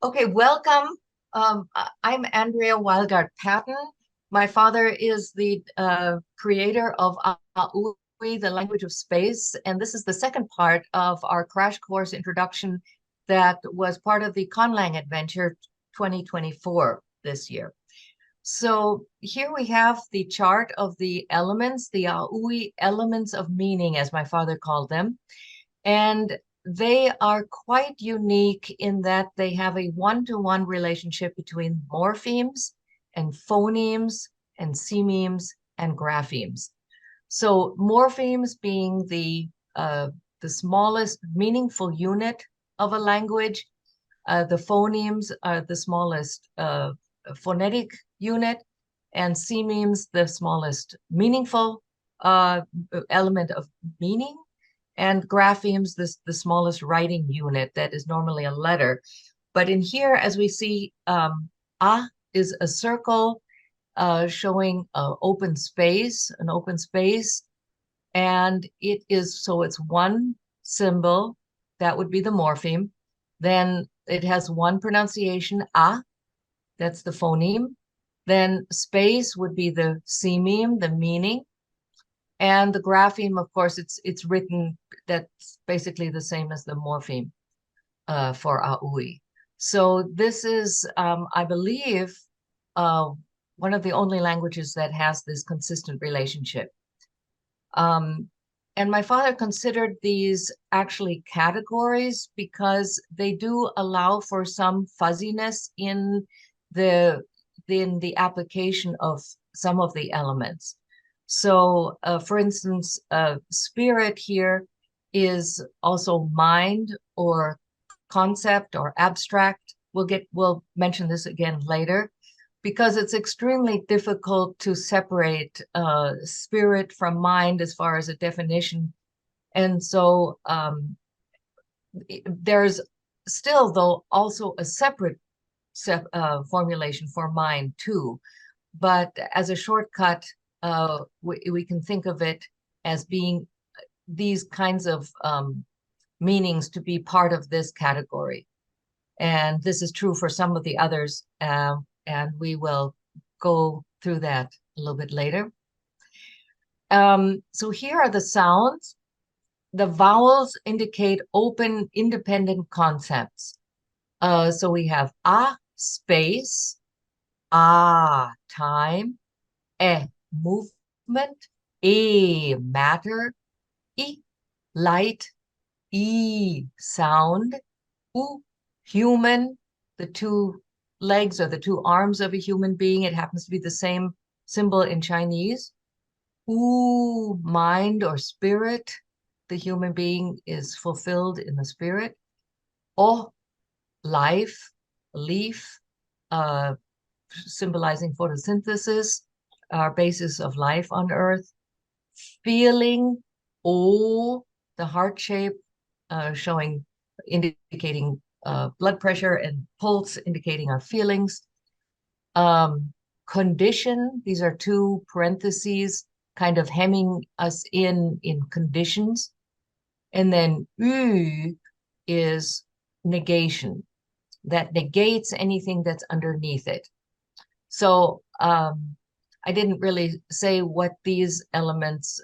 Okay, welcome. I'm Andrea Wildart Patton. My father is the creator of aUI, the language of space, and this is the second part of our crash course introduction that was part of the Conlang Adventure 2024 this year. So here we have the chart of the elements, the aUI elements of meaning, as my father called them. And they are quite unique in that they have a one-to-one relationship between morphemes and phonemes and sememes and graphemes. So morphemes being the smallest meaningful unit of a language, the phonemes are the smallest phonetic unit, and sememes the smallest meaningful element of meaning, and graphemes, the smallest writing unit that is normally a letter. But in here, as we see, a is a circle showing an open space, and it's one symbol, that would be the morpheme. Then it has one pronunciation, a, that's the phoneme. Then space would be the sememe, the meaning. And the grapheme, of course, it's written, that's basically the same as the morpheme for aUI. So this is, I believe, uh, one of the only languages that has this consistent relationship. Um, and my father considered these actually categories because they do allow for some fuzziness the in the application of some of the elements. So, for instance, spirit here is also mind or concept or abstract. We'll mention this again later because it's extremely difficult to separate spirit from mind as far as a definition. And so there's still, though, also a separate formulation for mind too. But as a shortcut, we can think of it as being these kinds of meanings to be part of this category. And this is true for some of the others, and we will go through that a little bit later. So here are the sounds. The vowels indicate open, independent concepts. So we have a, space, a, time, e, movement, e, matter, I, light, E, sound, U, human, the two legs or the two arms of a human being. It happens to be the same symbol in Chinese. U, mind or spirit. The human being is fulfilled in the spirit. O, life, leaf, uh, symbolizing photosynthesis, our basis of life on Earth. Feeling, O, the heart shape, indicating blood pressure, and pulse, indicating our feelings. Condition, these are two parentheses, kind of hemming us in conditions. And then U is negation, that negates anything that's underneath it. So I didn't really say what these elements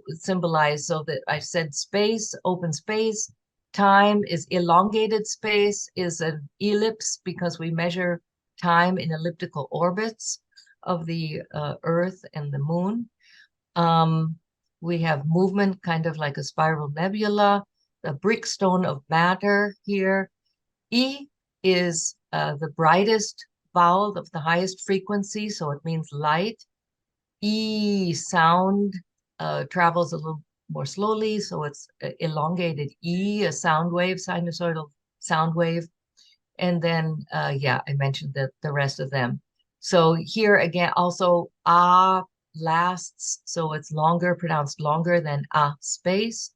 symbolize, so that I said space, open space. Time is elongated space, is an ellipse because we measure time in elliptical orbits of the Earth and the Moon. We have movement, kind of like a spiral nebula, the brickstone of matter here. E is the brightest vowel of the highest frequency, so it means light. E, sound, travels a little more slowly, so it's elongated E, a sound wave, sinusoidal sound wave. And then, yeah, I mentioned the rest of them. So here again, also a lasts, so it's longer, pronounced longer than a space.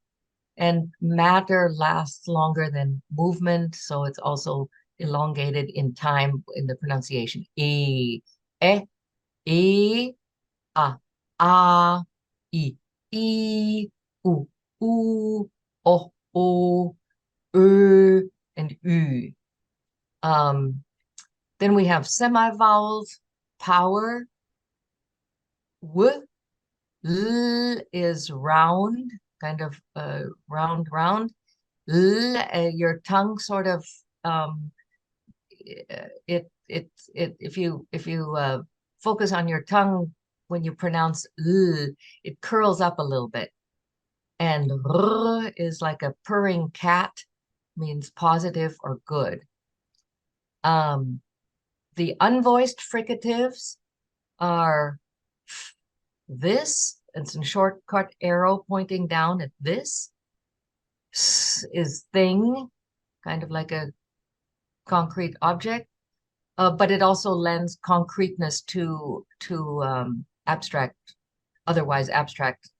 And matter lasts longer than movement, so it's also elongated in time in the pronunciation. E, e, a, a, I, u, o, and u. Then we have semi-vowels, power. W, L is round, kind of round, round. L, your tongue sort of if you focus on your tongue when you pronounce L, it curls up a little bit. And R is like a purring cat, means positive or good. The unvoiced fricatives are this, it's a shortcut arrow pointing down at this. S is thing, kind of like a concrete object, but it also lends concreteness to abstract, otherwise abstract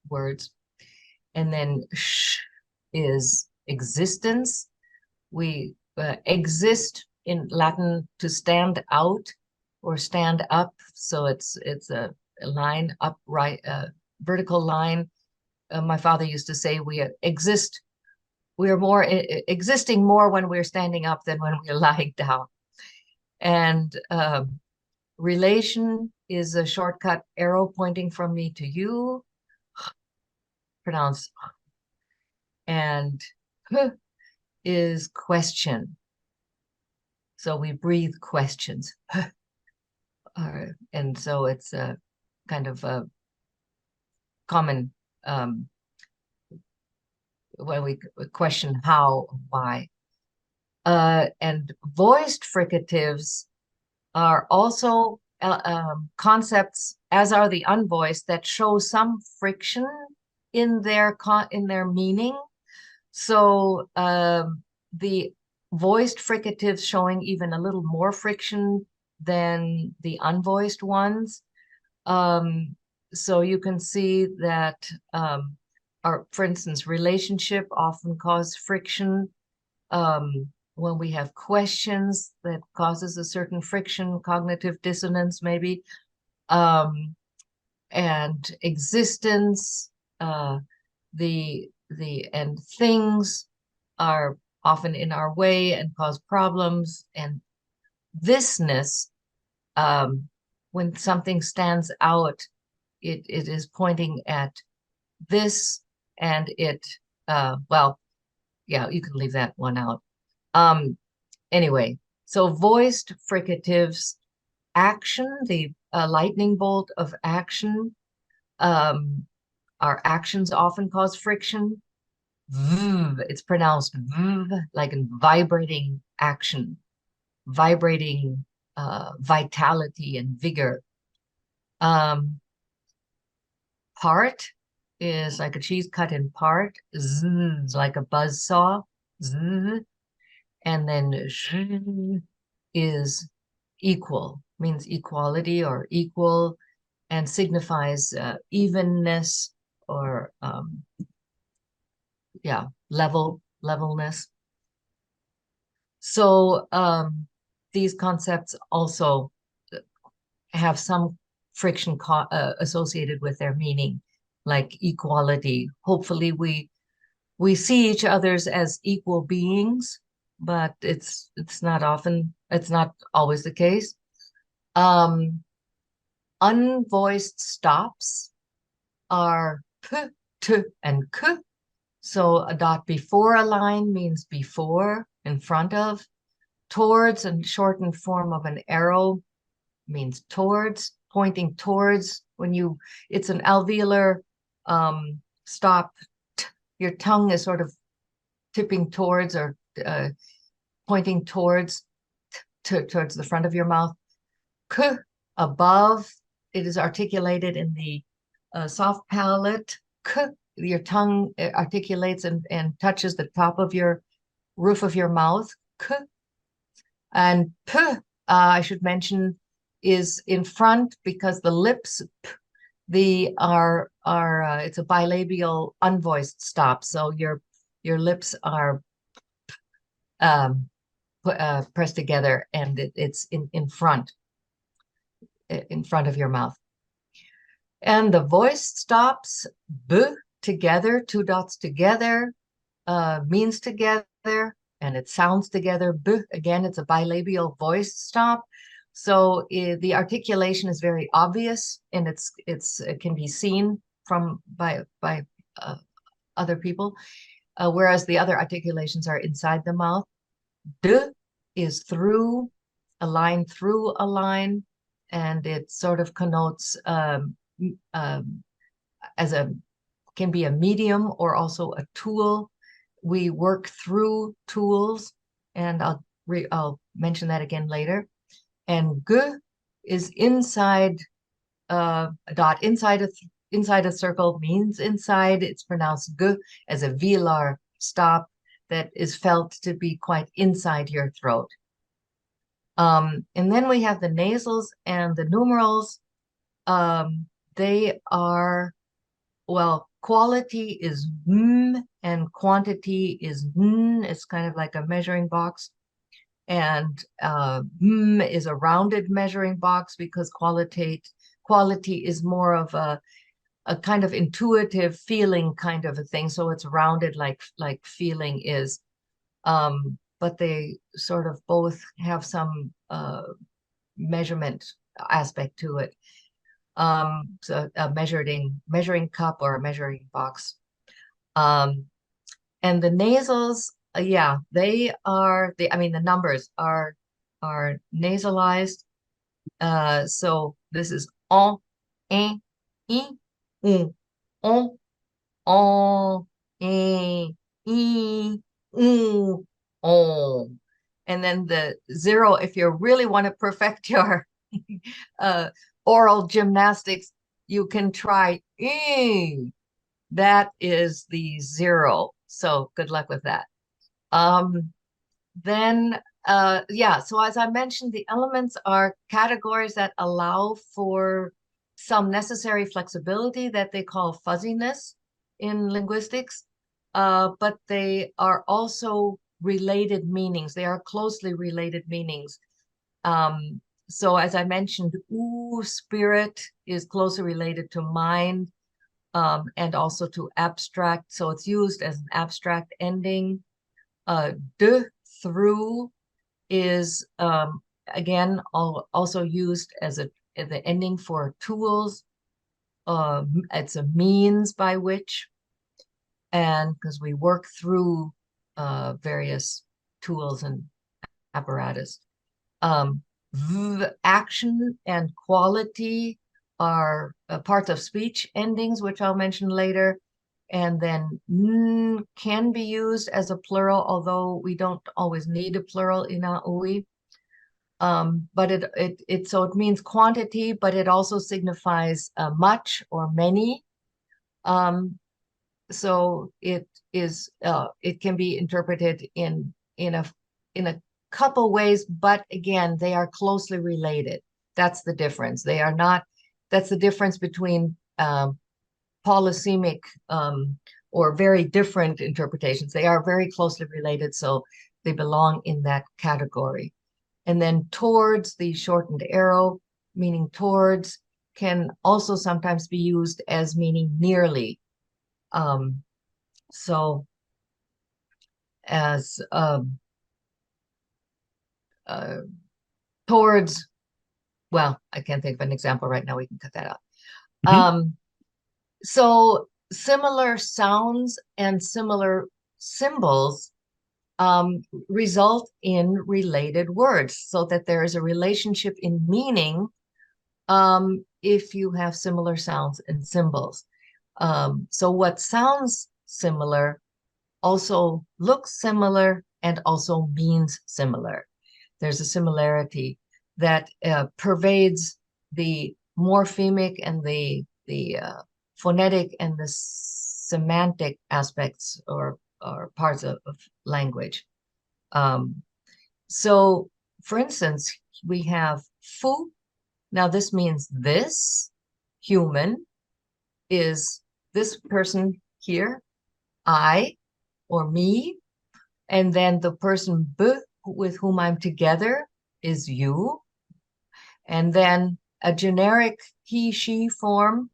words. And then sh is existence. We exist in Latin to stand out or stand up. So it's a line upright, vertical line. My father used to say we exist. We are more existing more when we're standing up than when we're lying down. And relation is a shortcut arrow pointing from me to you. Pronounce. And is question. So we breathe questions. And so it's a kind of a common when we question how, why. And voiced fricatives are also concepts, as are the unvoiced, that show some friction in their meaning. So the voiced fricatives showing even a little more friction than the unvoiced ones. So you can see that for instance, relationship often cause friction. When we have questions, that causes a certain friction, cognitive dissonance maybe. And existence, and things are often in our way and cause problems. And thisness, when something stands out, it is pointing at this, and it well, yeah, you can leave that one out. Anyway, so voiced fricatives, action, the lightning bolt of action. Our actions often cause friction. It's pronounced like in vibrating action, vibrating vitality and vigor. Part is like a cheese cut in part. Z, like a buzz saw. Z. And then zh is equal, means equality or equal, and signifies evenness or yeah, levelness. So these concepts also have some friction associated with their meaning, like equality. Hopefully we see each other's as equal beings, but it's not always the case. Unvoiced stops are p, t, and k. So a dot before a line means before, in front of. Towards, and shortened form of an arrow, means towards, pointing towards. It's an alveolar stop. Your tongue is sort of tipping towards or pointing towards the front of your mouth. K, above, it is articulated in the soft palate. K, your tongue articulates and touches the top of your roof of your mouth. K. And p, I should mention, is in front because the lips it's a bilabial unvoiced stop. So your lips are pressed together, and it's in front of your mouth. And the voiced stops, b, together, two dots together, means together, and it sounds together. B, again, it's a bilabial voice stop. So the articulation is very obvious, and it can be seen by other people, whereas the other articulations are inside the mouth. D is through a line, through a line, and it sort of connotes as can be a medium or also a tool. We work through tools, and I'll mention that again later. And G is inside a dot, inside a circle means inside. It's pronounced G as a velar stop that is felt to be quite inside your throat. And then we have the nasals and the numerals. They are, well, quality is m and quantity is n. It's kind of like a measuring box. And m is a rounded measuring box because quality is more of a kind of intuitive feeling kind of a thing. So it's rounded like feeling is. But they sort of both have some measurement aspect to it. So a measuring cup or a measuring box. And the nasals, yeah, the numbers are nasalized. So this is on, in, I, on, I, on. And then the zero, if you really want to perfect your oral gymnastics, you can try that is the zero. So good luck with that. Then yeah, so as I mentioned, the elements are categories that allow for some necessary flexibility that they call fuzziness in linguistics, but they are also related meanings. They are closely related meanings. So as I mentioned, spirit is closely related to mind, and also to abstract. So it's used as an abstract ending. De, through, is again also used as the ending for tools. It's a means by which, and because we work through various tools and apparatus. Action and quality are parts of speech endings, which I'll mention later. And then n can be used as a plural, although we don't always need a plural in aUI. But it means quantity, but it also signifies much or many. So it can be interpreted in a couple ways, but again, they are closely related. That's the difference. That's the difference between polysemic or very different interpretations. They are very closely related, so they belong in that category. And then towards, the shortened arrow, meaning towards, can also sometimes be used as meaning nearly. So as towards, well, I can't think of an example right now. We can cut that out. So similar sounds and similar symbols result in related words, so that there is a relationship in meaning if you have similar sounds and symbols. So what sounds similar also looks similar and also means similar. There's a similarity that pervades the morphemic and the phonetic and the semantic aspects or parts of language. So, for instance, we have fu. Now, this means this human is this person here, I or me, and then the person b with whom I'm together is you, and then a generic he, she form,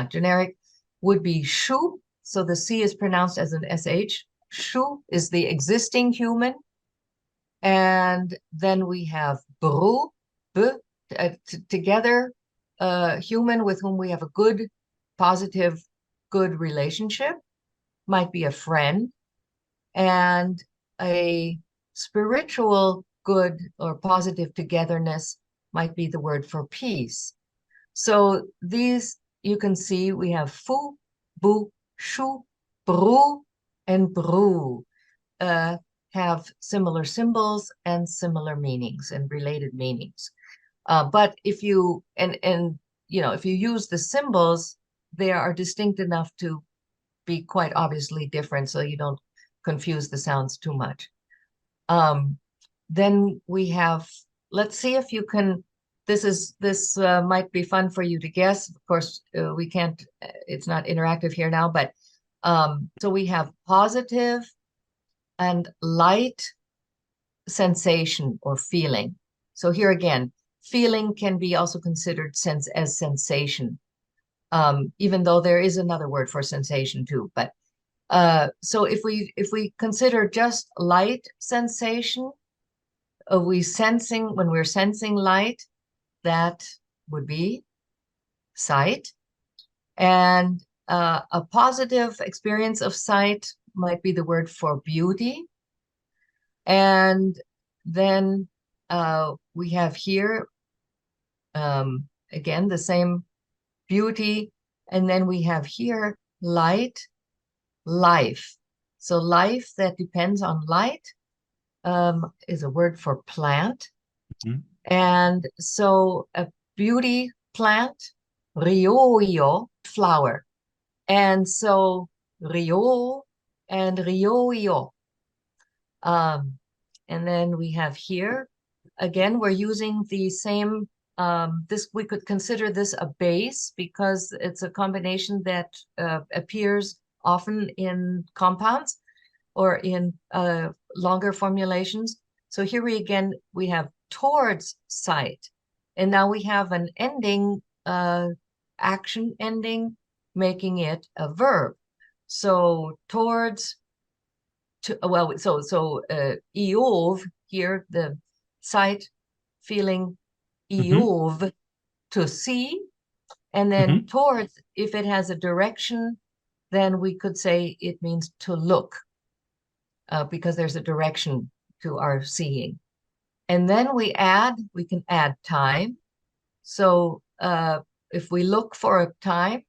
generic would be shu. So the C is pronounced as an SH, Shu is the existing human. And then we have bru, together, human with whom we have a good, positive, good relationship, might be a friend, and a spiritual good or positive togetherness might be the word for peace. So these, you can see we have fu, bu, shu, bru, and bru. Have similar symbols and similar meanings and related meanings. But if you if you use the symbols, they are distinct enough to be quite obviously different, so you don't confuse the sounds too much. Then we have, let's see if you can, this might be fun for you to guess. Of course, we can't, it's not interactive here now, but so we have positive and light sensation or feeling. So here again, feeling can be also considered as sensation, even though there is another word for sensation too. But so if we consider just light sensation, when we're sensing light, that would be sight. And a positive experience of sight might be the word for beauty. And then we have here, again, the same beauty. And then we have here light, life. So life that depends on light is a word for plant. Mhm. And so a beauty plant, rioio, flower. And so rio and rioio. And then we have here, again, we're using the same, we could consider this a base because it's a combination that appears often in compounds or in longer formulations. So here we have towards sight. And now we have an ending, action ending, making it a verb. So towards, eov here, the sight, feeling, Mhm. eov, to see, and then Mhm. towards, if it has a direction, then we could say it means to look, because there's a direction to our seeing. And then we can add time. So if we look for a time,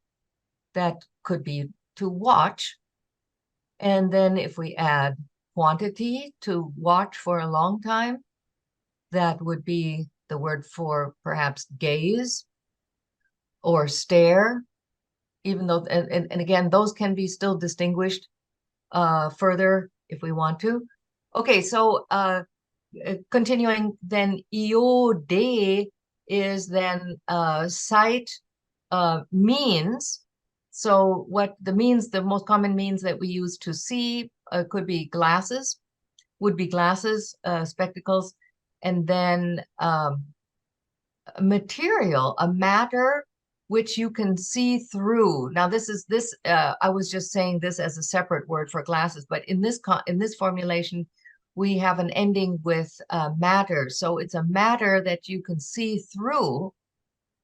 that could be to watch. And then if we add quantity, to watch for a long time, that would be the word for perhaps gaze or stare, even though, and again, those can be still distinguished further if we want to. Okay, so continuing then, iode is then sight means. So what the means, the most common means that we use to see could be glasses, would be glasses, spectacles, and then material, a matter which you can see through. Now I was just saying this as a separate word for glasses, but in this formulation, we have an ending with matter. So it's a matter that you can see through,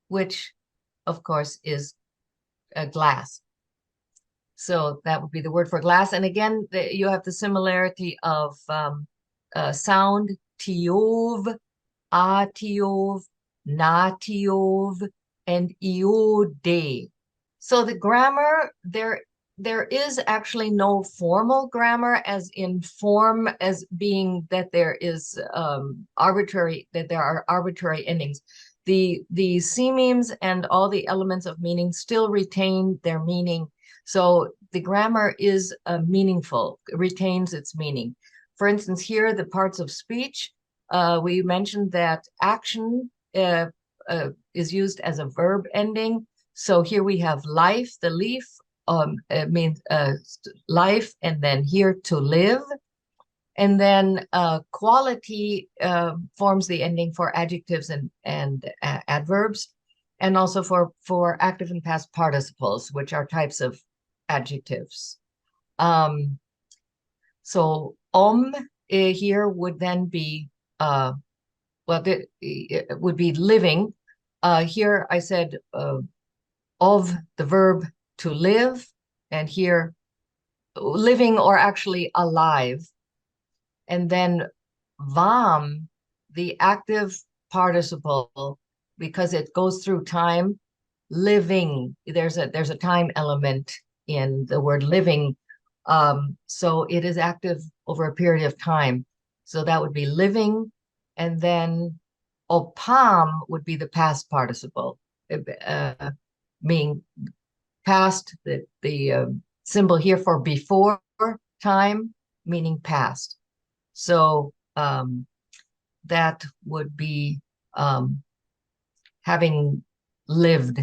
which of course is a glass. So that would be the word for glass. And again, you have the similarity of sound, tiov, atiov, natiov, and iode. So the grammar, there is actually no formal grammar as in form as being that there is that there are arbitrary endings. The sememes and all the elements of meaning still retain their meaning. So the grammar is meaningful, retains its meaning. For instance, here, the parts of speech, we mentioned that action is used as a verb ending. So here we have life, the leaf means life, and then here to live. And then quality forms the ending for adjectives and adverbs, and also for active and past participles, which are types of adjectives. So here would then be well, it would be living. Here I said of the verb to live, and here living or actually alive. And then vam, the active participle, because it goes through time, living. There's a time element in the word living. So it is active over a period of time. So that would be living, and then opam would be the past participle, meaning past, the symbol here for before time, meaning past. So that would be having lived,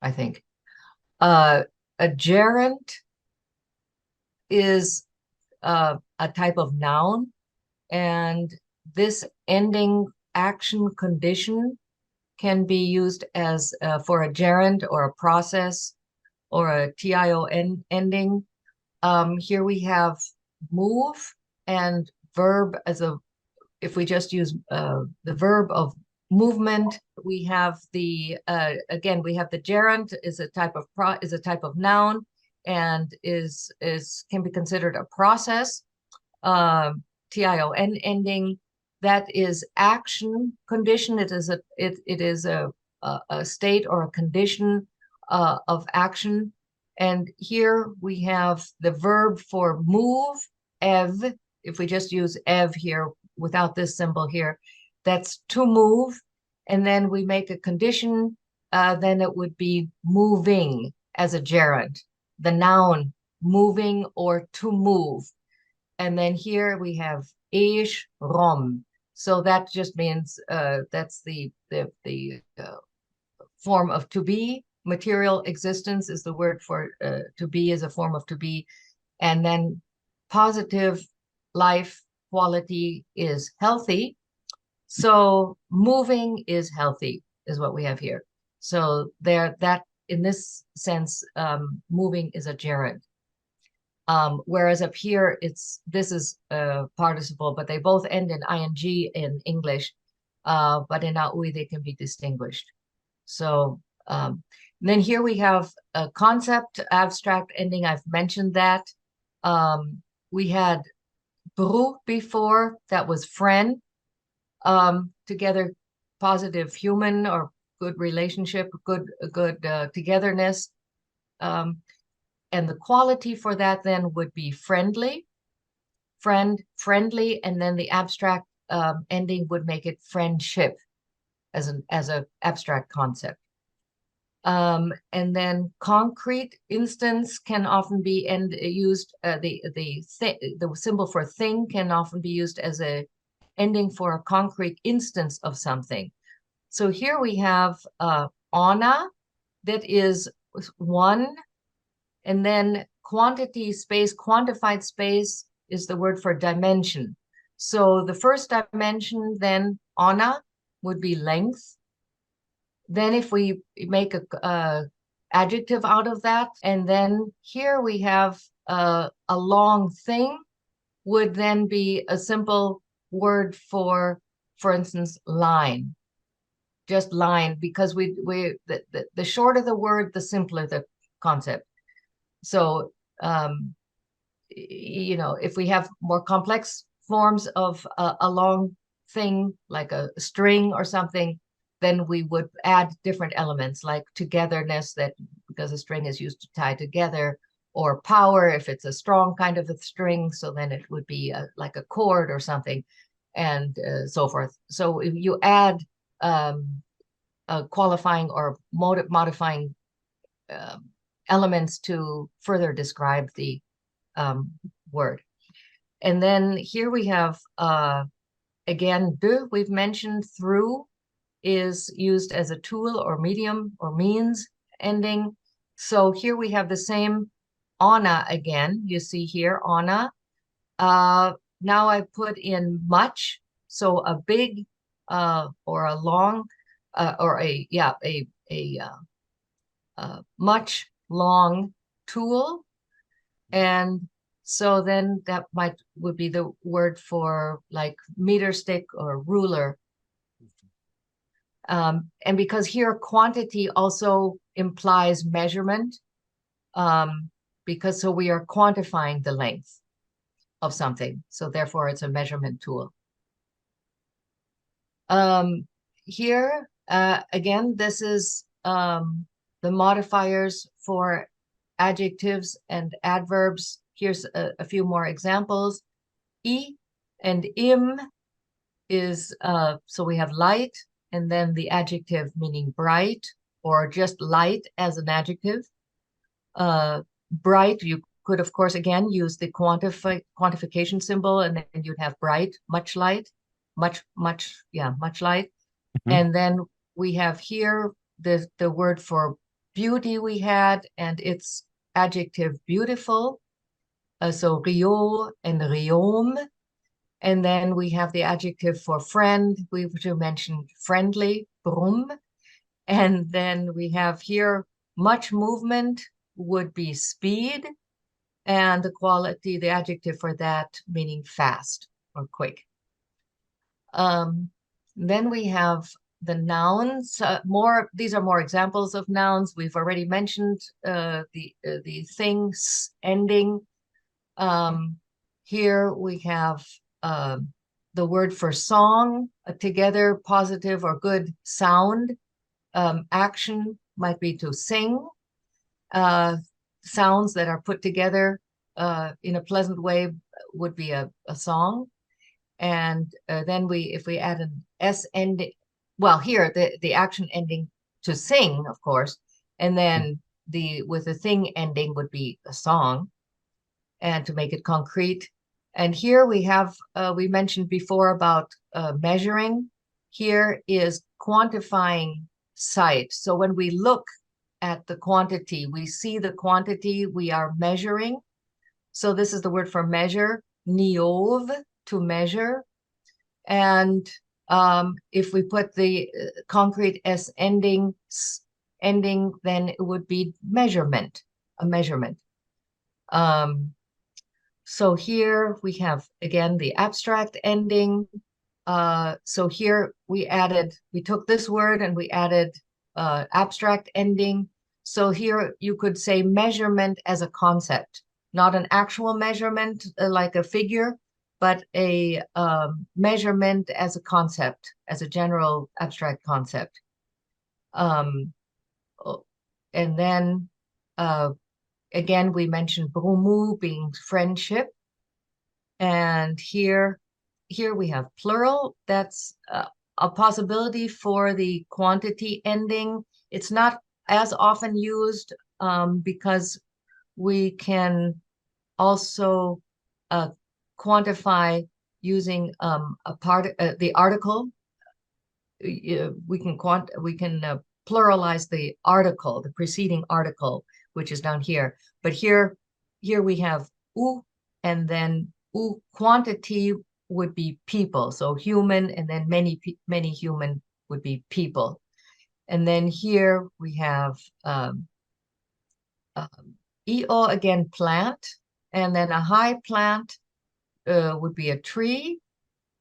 I think. A gerund is a type of noun, and this ending action condition can be used as for a gerund or a process or a tion ending. Here we have move and verb as a, if we just use the verb of movement, we have the again we have the gerund is a type of noun and is can be considered a process. tion ending, that is action condition. It is a state or a condition of action. And here we have the verb for move, ev. If we just use ev here without this symbol here, that's to move. And then we make a condition, then it would be moving as a gerund, the noun moving or to move. And then here we have ish rom. So that just means that's the form of to be. Material existence is the word for to be, is a form of to be. And then positive life quality is healthy. So moving is healthy is what we have here. So there, that in this sense, moving is a gerund. Whereas up here, this is a participle, but they both end in ing in English, but in aUI they can be distinguished. So then here we have a concept, abstract ending. I've mentioned that. We had bru before, that was friend. Together, positive human or good relationship, good togetherness. And the quality for that then would be friendly, friendly, and then the abstract ending would make it friendship as an abstract concept. And then concrete instance can often be used. The symbol for thing can often be used as a ending for a concrete instance of something. So here we have ona, that is one, and then quantity space, quantified space is the word for dimension. So the first dimension then, ona, would be length. Then if we make a adjective out of that, and then here we have a long thing, would then be a simple word for instance, line. Just line, because the shorter the word, the simpler the concept. So, if we have more complex forms of a long thing, like a string or something, then we would add different elements like togetherness, that because a string is used to tie together, or power if it's a strong kind of a string, so then it would be like a chord or something, and so forth. So if you add qualifying or modifying elements to further describe the word. And then here we have, again, de, we've mentioned. Through is used as a tool or medium or means ending. So here we have the same ona again. You see here, ona. Now I put in much. So a big or a long or a much long tool. And So then that would be the word for like meter stick or ruler. And because here quantity also implies measurement, because so we are quantifying the length of something. So therefore it's a measurement tool. Here, again, this is the modifiers for adjectives and adverbs. Here's a few more examples. I and im is, so we have light, and then the adjective meaning bright, or just light as an adjective. Bright, you could, of course, again, use the quantification symbol, and then you'd have bright, much light, much light. And then we have here the word for beauty we had, and it's adjective beautiful. So Rio and Riom. And then we have the adjective for friend. We mentioned friendly, brum. And then we have here much movement would be speed. And the quality, the adjective for that meaning fast or quick. Then we have the nouns. These are more examples of nouns. We've already mentioned the things ending. Here we have the word for song, together, positive or good sound. Action might be to sing. Sounds that are put together in a pleasant way would be a song. And then if we add an S ending, well, here the action ending to sing, of course, and then with the thing ending would be a song, and to make it concrete. And here we have, we mentioned before about measuring. Here is quantifying sight. So when we look at the quantity, we see the quantity we are measuring. So this is the word for measure, niov, to measure. And if we put the concrete S ending, then it would be measurement, a measurement. So here we have, again, the abstract ending. So here we took this word and we added abstract ending. So here you could say measurement as a concept, not an actual measurement like a figure, but a measurement as a concept, as a general abstract concept. And then again, we mentioned brumu being friendship. And here we have plural. That's a possibility for the quantity ending. It's not as often used because we can also quantify using the article. We can pluralize the article, the preceding article, which is down here. But here we have u, and then u quantity would be people. So human, and then many human would be people. And then here we have eo, again, plant. And then a high plant would be a tree.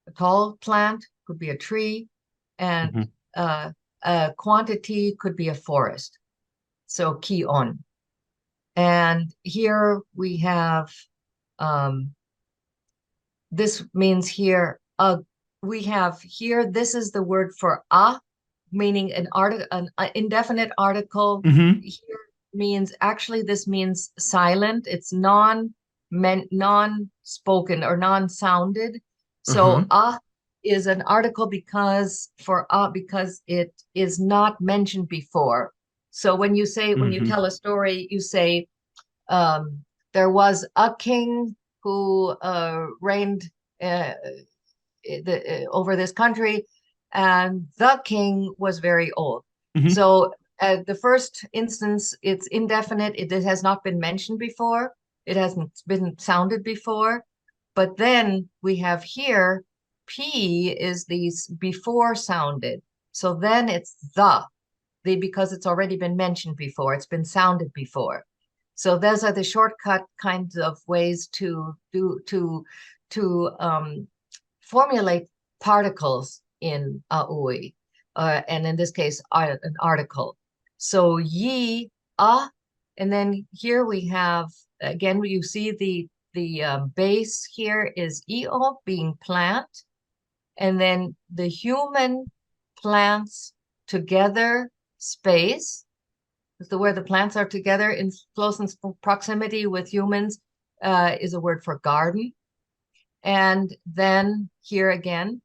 A tall plant could be a tree. And a quantity could be a forest. So kion. And here we have, this means here, we have here, this is the word for meaning an indefinite article. Here means, actually this means silent. It's non-spoken or non-sounded. So is an article because it is not mentioned before. So when you say, when you tell a story, you say, there was a king who reigned over this country, and the king was very old. So the first instance, it's indefinite. It has not been mentioned before. It hasn't been sounded before. But then we have here, P is these before sounded. So then it's because it's already been mentioned before. It's been sounded before. So those are the shortcut kinds of ways to formulate particles in aUI, and in this case, an article. So ye, and then here we have again. You see the base here is eo, being plant, and then the human plants together space, where the plants are together in close proximity with humans, is a word for garden. And then here again,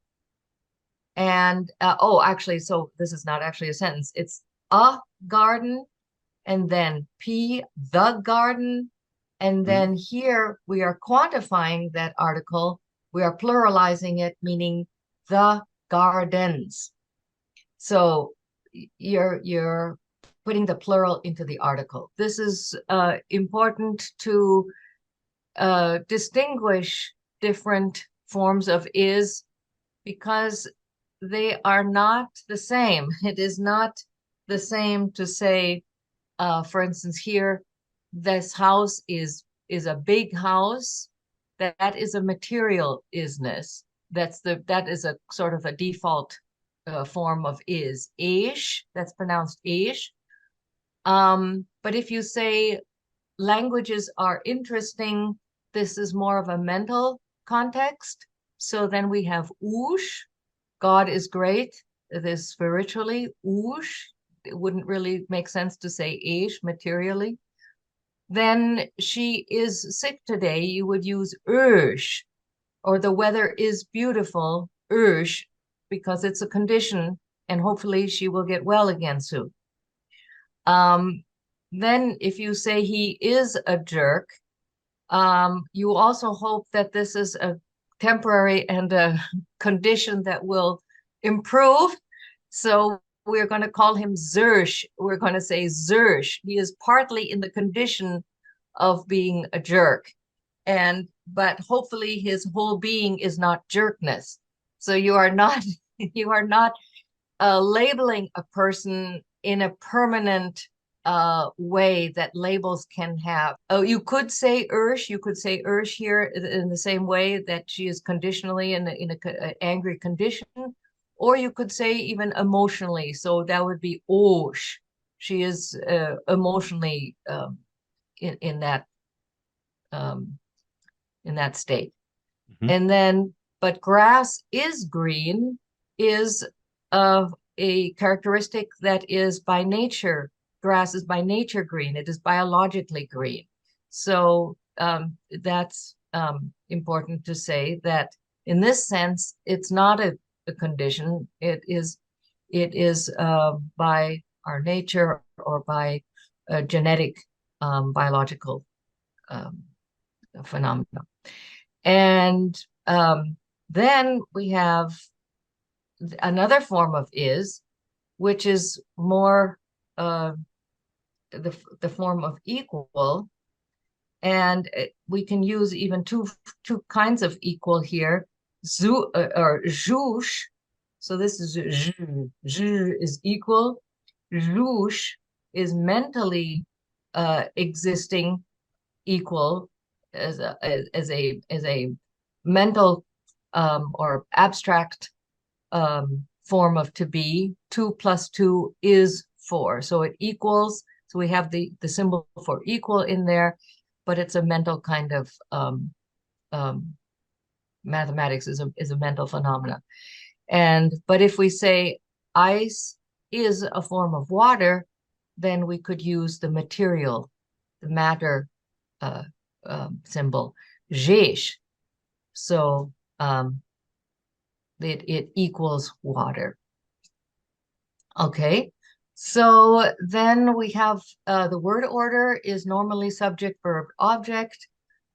and oh, actually, so this is not actually a sentence. It's a garden, and then P, the garden. And then here we are quantifying that article. We are pluralizing it, meaning the gardens. So you're putting the plural into the article. This is important to distinguish different forms of is, because they are not the same. It is not the same to say, for instance, here, this house is a big house. That is a material isness. That is a sort of a default form of is. Ish, that's pronounced ish. But if you say languages are interesting, this is more of a mental context. So then we have ush, God is great. This spiritually, ush. It wouldn't really make sense to say ish materially. Then she is sick today, you would use ursh, or the weather is beautiful, ursh, because it's a condition, and hopefully she will get well again soon. Then if you say he is a jerk, you also hope that this is a temporary and a condition that will improve. So we're going to call him Zersh. We're going to say Zersh. He is partly in the condition of being a jerk. But hopefully his whole being is not jerkness. So you are not labeling a person in a permanent way that labels can have. Oh, you could say Ursh here in the same way that she is conditionally in a angry condition, or you could say even emotionally. So that would be Osh. She is emotionally in that state. And then, but grass is green is a characteristic that is by nature. Grass is by nature green. It is biologically green. So that's important to say that in this sense, it's not a condition. It is by our nature or by genetic biological phenomena. And then we have another form of is, which is more the form of equal. And we can use even two kinds of equal here, or jush. So this is zh is equal. Jush is mentally existing equal as a mental or abstract form of to be. 2 + 2 is 4. So it equals. So we have the symbol for equal in there, but it's a mental kind of mathematics is a mental phenomena. But if we say ice is a form of water, then we could use the material, the matter symbol, jesh. So it equals water. Okay, so then we have the word order is normally subject, verb, object.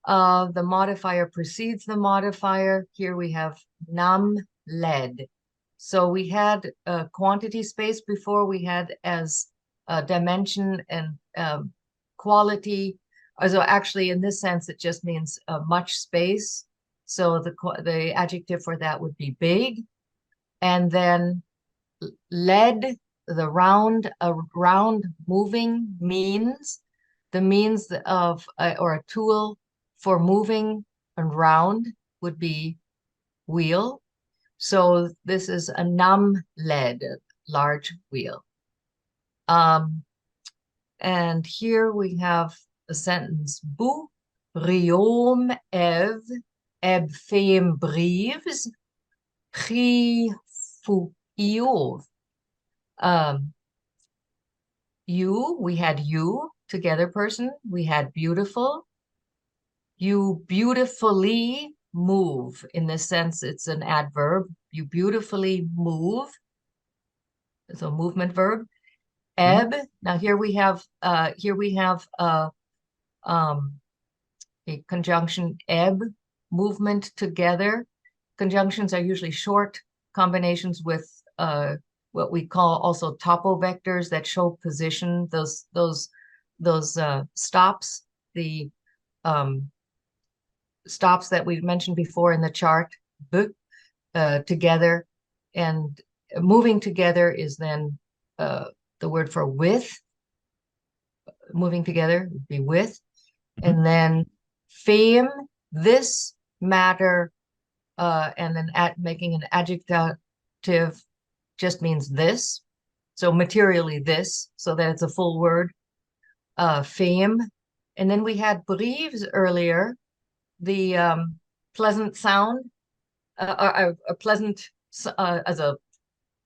The modifier precedes the modifier. Here we have nam, led. So we had quantity space before. We had as dimension and quality. So actually, in this sense, it just means much space. So the adjective for that would be big. And then led, a round moving means. The means of or a tool for moving around would be wheel. So this is a namled, large wheel. And here we have a sentence. Bu riom ev eb feim briefs pri fu iov. We had you, together person. We had beautiful. You beautifully move. In this sense, it's an adverb. You beautifully move. It's a movement verb. Ebb. Now here we have a conjunction ebb, movement together. Conjunctions are usually short combinations with what we call also topovectors that show position. Those stops, the stops that we mentioned before in the chart, together, and moving together is then the word for with. Moving together would be with. And then fame, this matter, and then making an adjective just means this. So materially this, so that it's a full word. Fame. And then we had briefs earlier, the pleasant sound, a pleasant, as a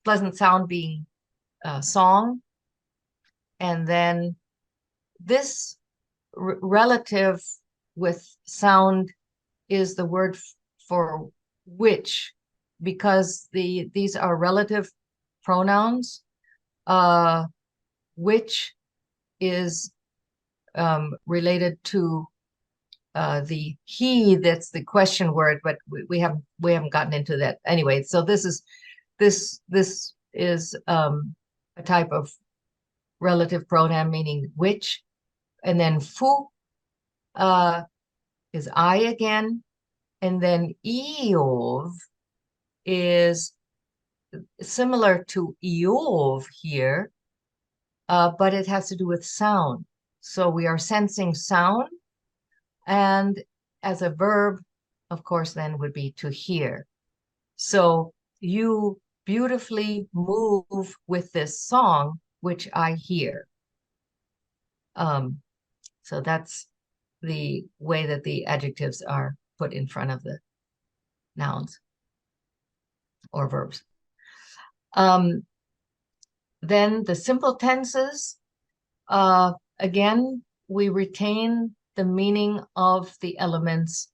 pleasant sound being song. And then this relative with sound is the word for which, because these are relative pronouns. Which is related to the he, that's the question word, but we haven't gotten into that anyway. So this is a type of relative pronoun meaning which, and then fu is I again, and then Eov is similar to Eov here, but it has to do with sound. So we are sensing sound, and as a verb, of course, then would be to hear. So you beautifully move with this song, which I hear. So that's the way that the adjectives are put in front of the nouns or verbs. Then the simple tenses, again, we retain the meaning of the elements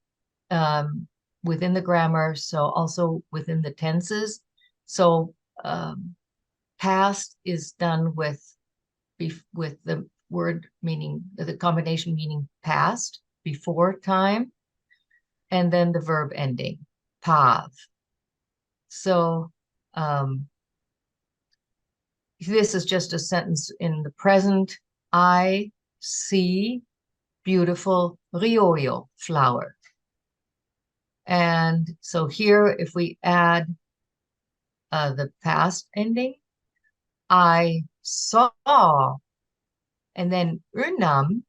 within the grammar, so also within the tenses. So past is done with the word meaning, the combination meaning past, before time, and then the verb ending, pav. So this is just a sentence in the present. I see beautiful rioio flower. And so here, if we add the past ending, I saw, and then unam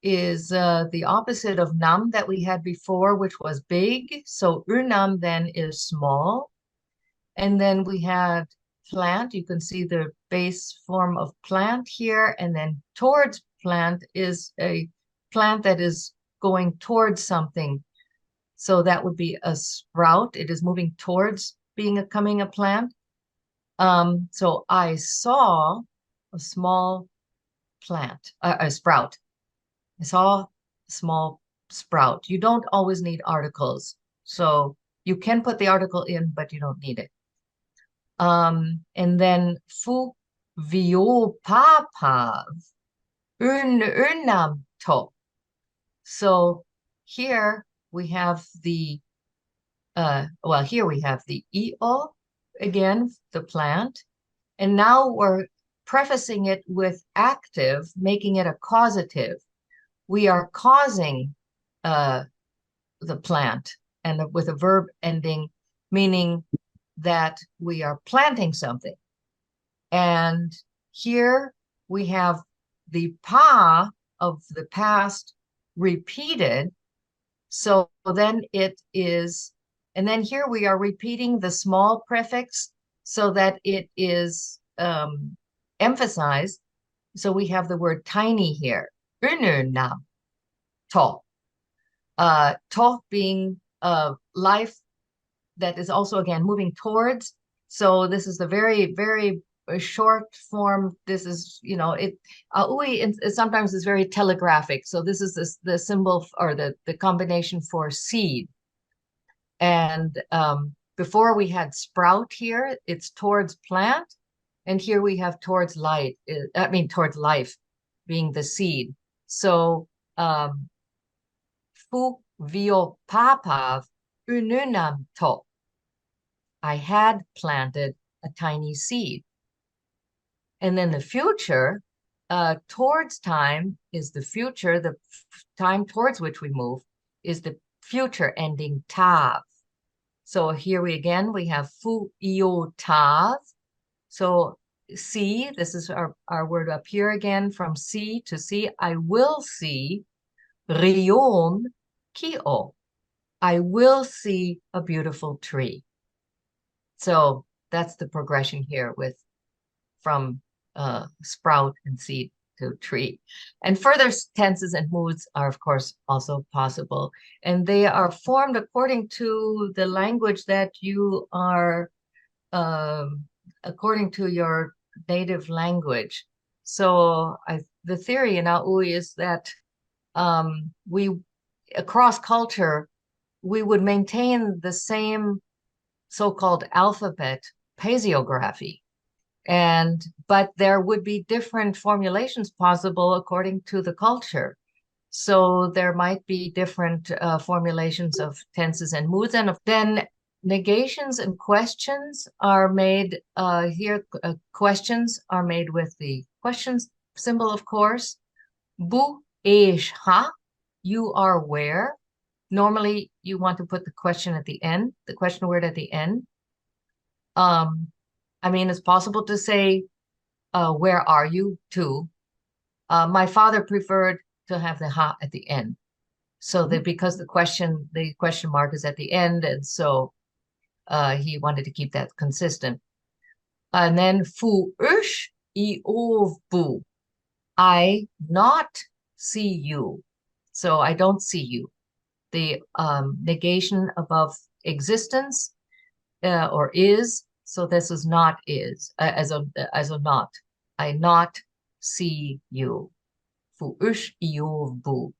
is the opposite of nam that we had before, which was big. So unam then is small. And then we had plant. You can see the base form of plant here. And then towards plant is a plant that is going towards something. So that would be a sprout. It is moving towards becoming a plant. So I saw a small plant, a sprout. I saw a small sprout. You don't always need articles. So you can put the article in, but you don't need it. And then fu vio papav unam to. So here we have the here we have the eo again, the plant, and now we're prefacing it with active, making it a causative. We are causing the plant, and with a verb ending, meaning that we are planting something. And here we have the pa of the past repeated. So then it is, and then here we are repeating the small prefix so that it is emphasized. So we have the word tiny here. Ununam, to. To being life that is also, again, moving towards. So this is the very, very short form. This is, it aUI sometimes is very telegraphic. So this is the symbol or the combination for seed. And before we had sprout here, it's towards plant. And here we have towards light, towards life being the seed. So fu vio papav ununam to. I had planted a tiny seed. And then the future, towards time is the future. The time towards which we move is the future ending tav. So here we have fu io tav. So see, this is our word up here again, from see to see. I will see rion kio. I will see a beautiful tree. So that's the progression here from sprout and seed to tree. And further tenses and moods are, of course, also possible. And they are formed according to the language that you are, according to your native language. So the theory in aUI is that across culture, we would maintain the same so-called alphabet paleography. But there would be different formulations possible according to the culture. So there might be different formulations of tenses and moods. And then negations and questions are made here. Questions are made with the questions symbol, of course. Bu esh ha, you are where. Normally, you want to put the question at the end, the question word at the end. It's possible to say, where are you too? My father preferred to have the ha at the end. So that because the question mark is at the end, and so he wanted to keep that consistent. And then fu ush I ov bu. I not see you. So I don't see you. The negation above existence or is. So this is not is, as a not. I not see you. Fu ush iov bu.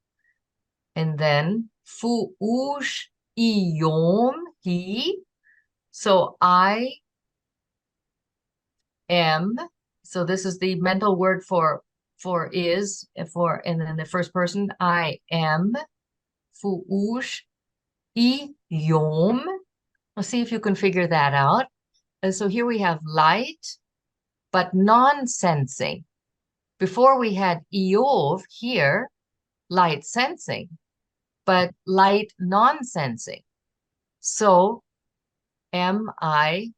And then fu ush iom he. So I am. So this is the mental word for is, and then the first person, I am. Fu ush iom. Let's see if you can figure that out. And so here we have light, but non-sensing. Before we had Eov here, light sensing, but light non-sensing. So I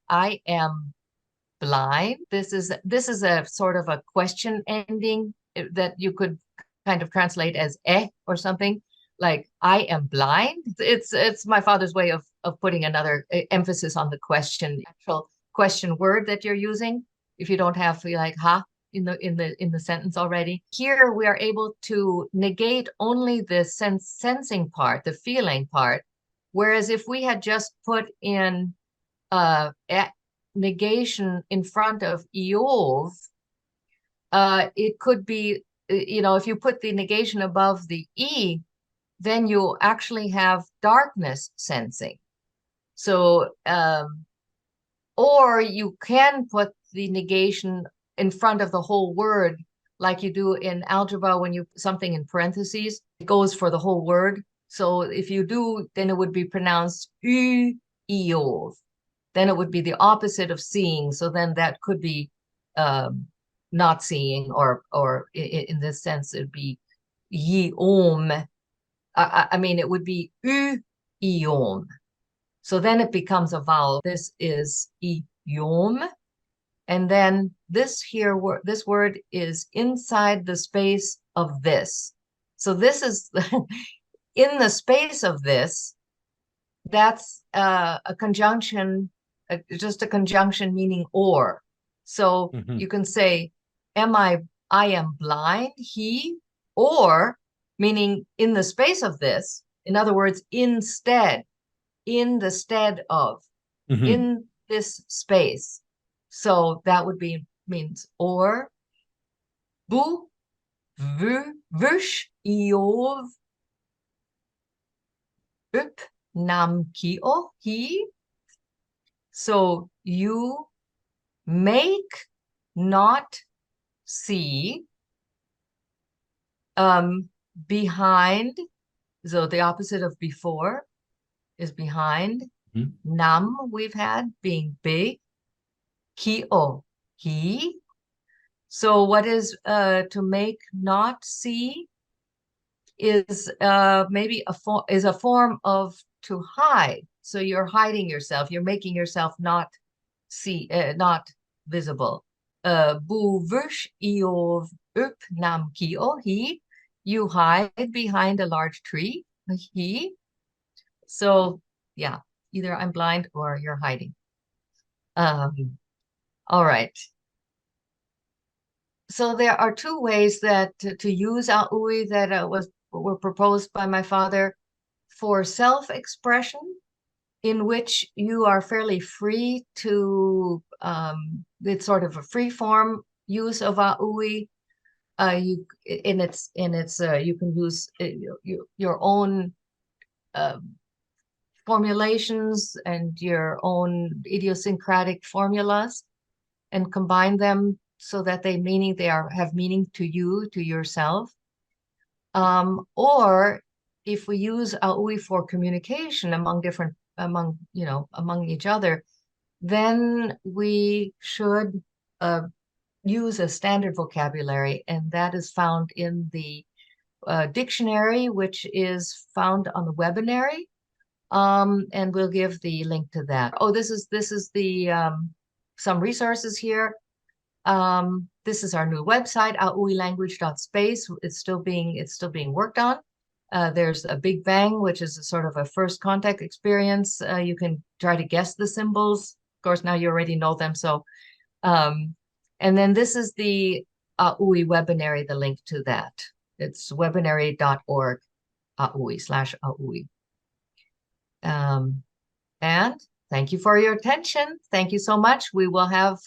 am blind. This is a sort of a question ending that you could kind of translate as or something. Like, I am blind. It's my father's way of putting another emphasis on the question, actual question word that you're using. If you don't have like ha in the sentence already. Here we are able to negate only the sensing part, the feeling part. Whereas if we had just put in negation in front of Eov, it could be, if you put the negation above the E, then you actually have darkness sensing. So, or you can put the negation in front of the whole word, like you do in algebra when you put something in parentheses, it goes for the whole word. So if you do, then it would be pronounced Eov. Then it would be the opposite of seeing. So then that could be not seeing, or in this sense, it'd be Yiom. It would be iom. So then it becomes a vowel. This is iom. And then this word is inside the space of this. So this is in the space of this. That's a conjunction, just a conjunction meaning or. So you can say, I am blind, he, or meaning in the space of this. In other words, instead, in the stead of, in this space. So that would be means or. Bu, vush, iov, up, nam, kio, he. So you make not see behind. So the opposite of before is behind. Nam we've had being big. Kio, he. So what is to make not see is maybe a form of to hide. So you're hiding yourself. You're making yourself not not visible. Bu vush iov up nam kio, he. You hide behind a large tree, he. So yeah, either I'm blind or you're hiding. All right. So there are two ways that to use aUI that were proposed by my father for self-expression, in which you are fairly free to, it's sort of a free form use of aUI. You can use your own formulations and your own idiosyncratic formulas and combine them so that they have meaning to you, to yourself. Or if we use aUI for communication among each other, then we should use a standard vocabulary, and that is found in the dictionary, which is found on the webinary. And we'll give the link to that. Oh, this is the some resources here. This is our new website, auilanguage.space. It's still being worked on. There's a Big Bang, which is a sort of a first contact experience. You can try to guess the symbols. Of course, now you already know them. So, and then this is the aUI webinary, the link to that. It's webinary.org, aUI/aUI. And thank you for your attention. Thank you so much. We will have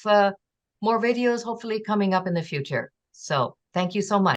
more videos hopefully coming up in the future. So thank you so much.